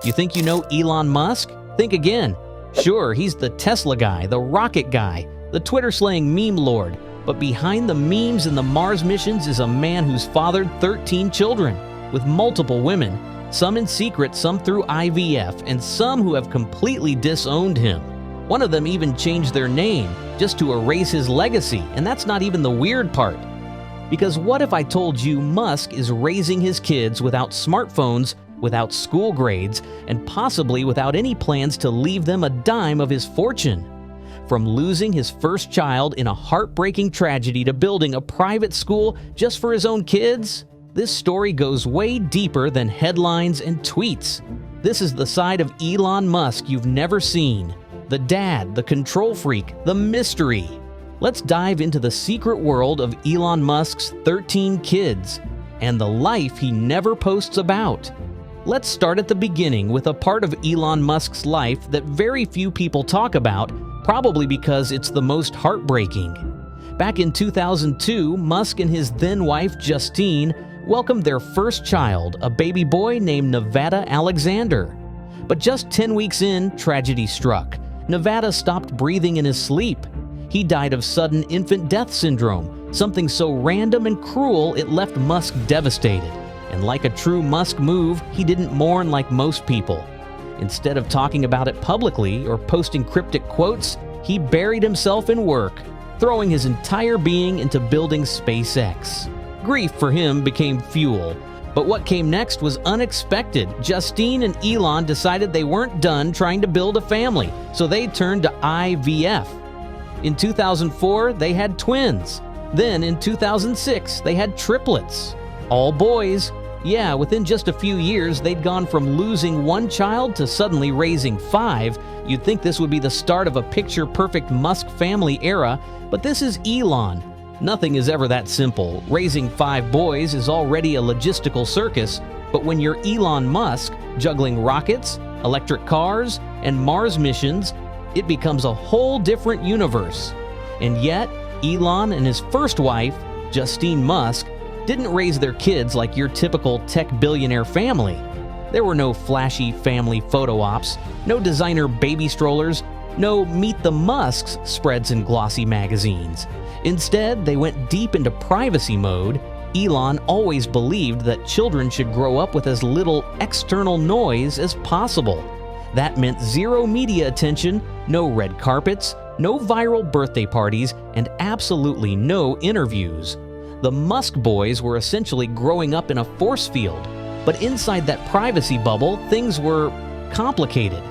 You think you know Elon Musk? Think again. Sure, he's the Tesla guy, the rocket guy, the Twitter-slaying meme lord, but behind the memes and the Mars missions is a man who's fathered 13 children, with multiple women, some in secret, some through IVF, and some who have completely disowned him. One of them even changed their name just to erase his legacy, and that's not even the weird part. Because what if I told you Musk is raising his kids without smartphones, without school grades, and possibly without any plans to leave them a dime of his fortune? From losing his first child in a heartbreaking tragedy to building a private school just for his own kids, this story goes way deeper than headlines and tweets. This is the side of Elon Musk you've never seen. The dad, the control freak, the mystery. Let's dive into the secret world of Elon Musk's 13 kids and the life he never posts about. Let's start at the beginning with a part of Elon Musk's life that very few people talk about, probably because it's the most heartbreaking. Back in 2002, Musk and his then-wife Justine welcomed their first child, a baby boy named Nevada Alexander. But just 10 weeks in, tragedy struck. Nevada stopped breathing in his sleep. He died of sudden infant death syndrome, something so random and cruel it left Musk devastated. And like a true Musk move, he didn't mourn like most people. Instead of talking about it publicly or posting cryptic quotes, he buried himself in work, throwing his entire being into building SpaceX. Grief for him became fuel. But what came next was unexpected. Justine and Elon decided they weren't done trying to build a family, so they turned to IVF. In 2004, they had twins. Then in 2006, they had triplets. All boys. Yeah, within just a few years, they'd gone from losing one child to suddenly raising 5. You'd think this would be the start of a picture-perfect Musk family era, but this is Elon. Nothing is ever that simple. Raising 5 boys is already a logistical circus, but when you're Elon Musk, juggling rockets, electric cars, and Mars missions, it becomes a whole different universe. And yet, Elon and his first wife, Justine Musk, didn't raise their kids like your typical tech billionaire family. There were no flashy family photo ops, no designer baby strollers, no Meet the Musks spreads in glossy magazines. Instead, they went deep into privacy mode. Elon always believed that children should grow up with as little external noise as possible. That meant zero media attention, no red carpets, no viral birthday parties, and absolutely no interviews. The Musk boys were essentially growing up in a force field, but inside that privacy bubble, things were complicated.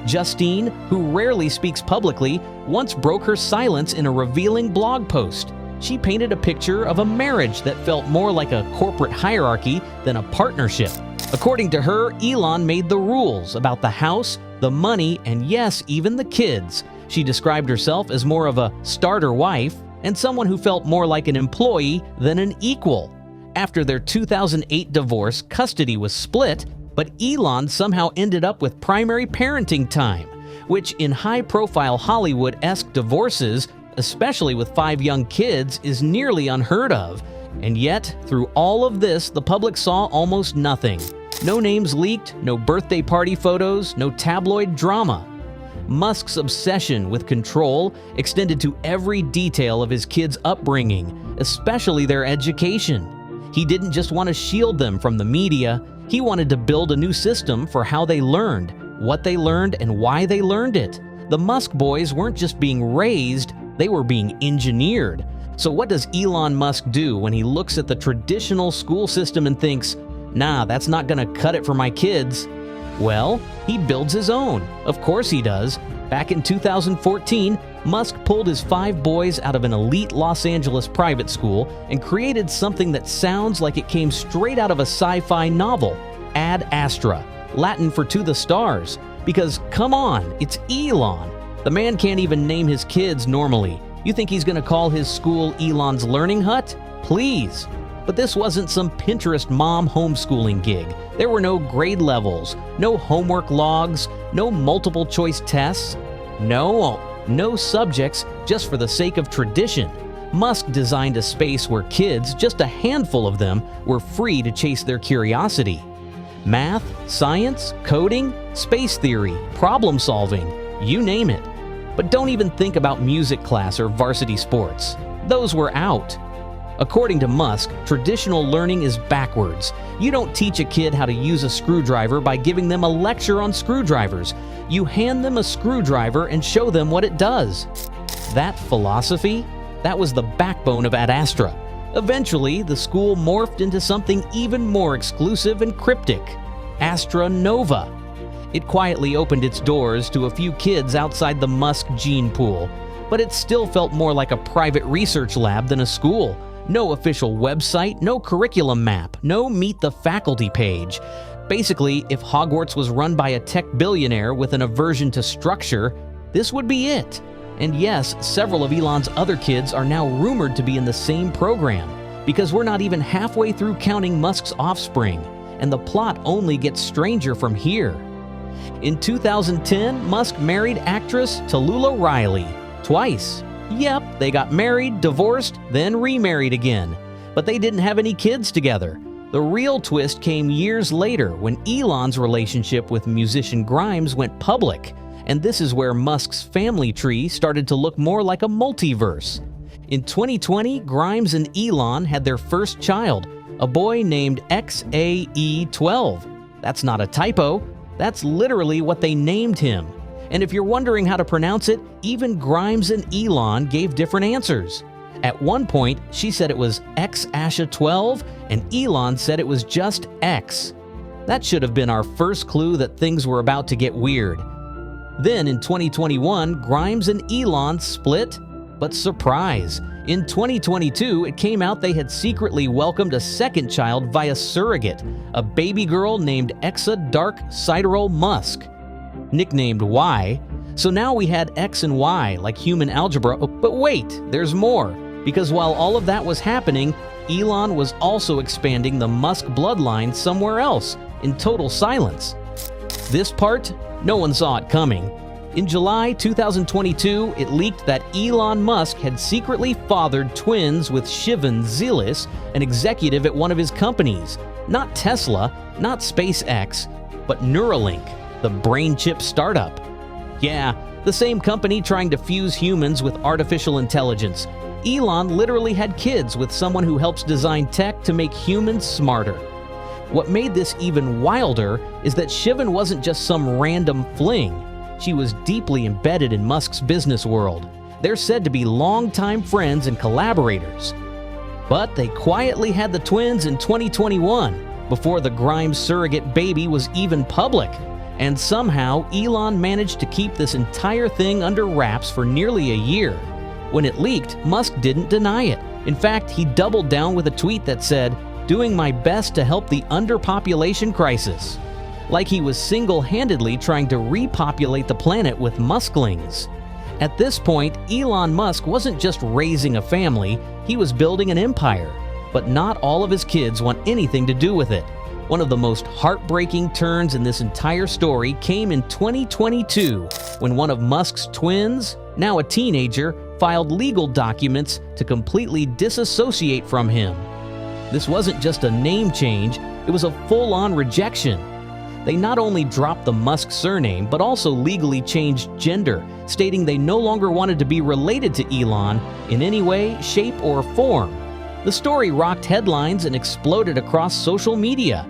Justine, who rarely speaks publicly, once broke her silence in a revealing blog post. She painted a picture of a marriage that felt more like a corporate hierarchy than a partnership. According to her, Elon made the rules about the house, the money, and yes, even the kids. She described herself as more of a starter wife and someone who felt more like an employee than an equal. After their 2008 divorce, custody was split, but Elon somehow ended up with primary parenting time, which in high-profile Hollywood-esque divorces, especially with 5 young kids, is nearly unheard of. And yet, through all of this, the public saw almost nothing. No names leaked, no birthday party photos, no tabloid drama. Musk's obsession with control extended to every detail of his kids' upbringing, especially their education. He didn't just want to shield them from the media, he wanted to build a new system for how they learned, what they learned, and why they learned it. The Musk boys weren't just being raised, they were being engineered. So what does Elon Musk do when he looks at the traditional school system and thinks, nah, that's not gonna cut it for my kids? Well, he builds his own. Of course he does. Back in 2014, Musk pulled his 5 boys out of an elite Los Angeles private school and created something that sounds like it came straight out of a sci-fi novel, Ad Astra, Latin for to the stars. Because come on, it's Elon. The man can't even name his kids normally. You think he's gonna call his school Elon's Learning Hut? Please. But this wasn't some Pinterest mom homeschooling gig. There were no grade levels, no homework logs, no multiple choice tests. No subjects just for the sake of tradition. Musk designed a space where kids, just a handful of them, were free to chase their curiosity. Math, science, coding, space theory, problem solving, you name it. But don't even think about music class or varsity sports. Those were out. According to Musk, traditional learning is backwards. You don't teach a kid how to use a screwdriver by giving them a lecture on screwdrivers. You hand them a screwdriver and show them what it does. That philosophy, that was the backbone of Ad Astra. Eventually, the school morphed into something even more exclusive and cryptic, Astra Nova. It quietly opened its doors to a few kids outside the Musk gene pool, but it still felt more like a private research lab than a school. No official website, no curriculum map, no meet the faculty page. Basically, if Hogwarts was run by a tech billionaire with an aversion to structure, this would be it. And yes, several of Elon's other kids are now rumored to be in the same program, because we're not even halfway through counting Musk's offspring, and the plot only gets stranger from here. In 2010, Musk married actress Tallulah Riley twice. Yep, they got married, divorced, then remarried again. But they didn't have any kids together. The real twist came years later when Elon's relationship with musician Grimes went public, and this is where Musk's family tree started to look more like a multiverse. In 2020, Grimes and Elon had their first child, a boy named XAE12. That's not a typo, that's literally what they named him. And if you're wondering how to pronounce it, even Grimes and Elon gave different answers. At one point, she said it was X-Asha12, and Elon said it was just X. That should have been our first clue that things were about to get weird. Then in 2021, Grimes and Elon split, but surprise! In 2022, it came out they had secretly welcomed a second child via surrogate, a baby girl named Exa Dark Sidereal Musk, nicknamed Y. So now we had X and Y like human algebra. But wait, there's more. Because while all of that was happening, Elon was also expanding the Musk bloodline somewhere else in total silence. This part, no one saw it coming. In July 2022, it leaked that Elon Musk had secretly fathered twins with Shivan Zilis, an executive at one of his companies. Not Tesla, not SpaceX, but Neuralink, the brain chip startup. Yeah, the same company trying to fuse humans with artificial intelligence. Elon literally had kids with someone who helps design tech to make humans smarter. What made this even wilder is that Shivan wasn't just some random fling. She was deeply embedded in Musk's business world. They're said to be longtime friends and collaborators. But they quietly had the twins in 2021, before the Grimes surrogate baby was even public. And somehow, Elon managed to keep this entire thing under wraps for nearly a year. When it leaked, Musk didn't deny it. In fact, he doubled down with a tweet that said, "Doing my best to help the underpopulation crisis." Like he was single-handedly trying to repopulate the planet with Musklings. At this point, Elon Musk wasn't just raising a family, he was building an empire. But not all of his kids want anything to do with it. One of the most heartbreaking turns in this entire story came in 2022, when one of Musk's twins, now a teenager, filed legal documents to completely disassociate from him. This wasn't just a name change, it was a full-on rejection. They not only dropped the Musk surname, but also legally changed gender, stating they no longer wanted to be related to Elon in any way, shape, or form. The story rocked headlines and exploded across social media.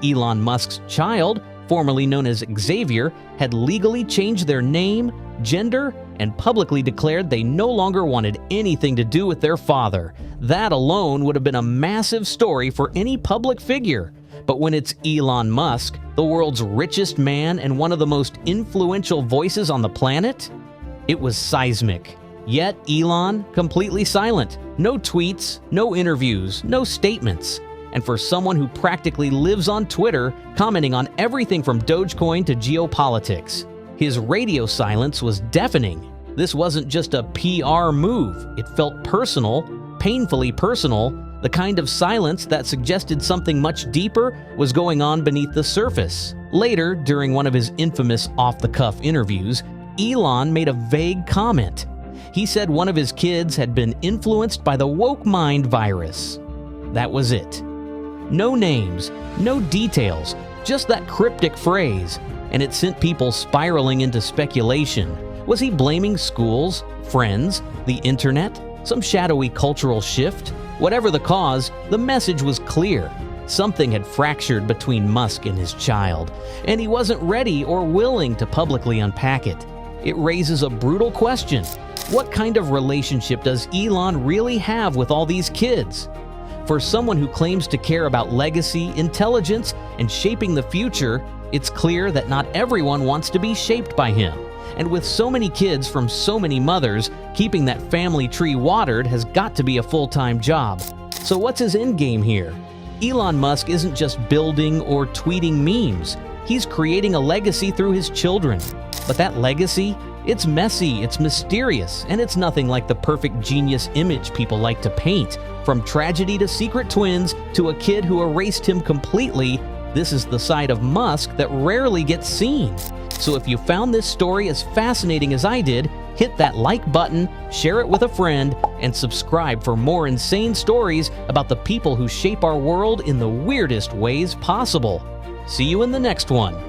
Elon Musk's child, formerly known as Xavier, had legally changed their name, gender, and publicly declared they no longer wanted anything to do with their father. That alone would have been a massive story for any public figure. But when it's Elon Musk, the world's richest man and one of the most influential voices on the planet, it was seismic. Yet Elon, completely silent. No tweets, no interviews, no statements. And for someone who practically lives on Twitter, commenting on everything from Dogecoin to geopolitics, his radio silence was deafening. This wasn't just a PR move. It felt personal, painfully personal, the kind of silence that suggested something much deeper was going on beneath the surface. Later, during one of his infamous off-the-cuff interviews, Elon made a vague comment. He said one of his kids had been influenced by the woke mind virus. That was it. No names, no details, Just that cryptic phrase, and it sent people spiraling into speculation. Was he blaming schools, friends, the internet, some shadowy cultural shift? Whatever the cause, the message was clear. Something had fractured between Musk and his child, and he wasn't ready or willing to publicly unpack it. It raises a brutal question. What kind of relationship does Elon really have with all these kids? For someone who claims to care about legacy, intelligence, and shaping the future, it's clear that not everyone wants to be shaped by him. And with so many kids from so many mothers, keeping that family tree watered has got to be a full-time job. So what's his end game here? Elon Musk isn't just building or tweeting memes. He's creating a legacy through his children. But that legacy? It's messy, it's mysterious, and it's nothing like the perfect genius image people like to paint. From tragedy to secret twins to a kid who erased him completely, this is the side of Musk that rarely gets seen. So if you found this story as fascinating as I did, hit that like button, share it with a friend, and subscribe for more insane stories about the people who shape our world in the weirdest ways possible. See you in the next one.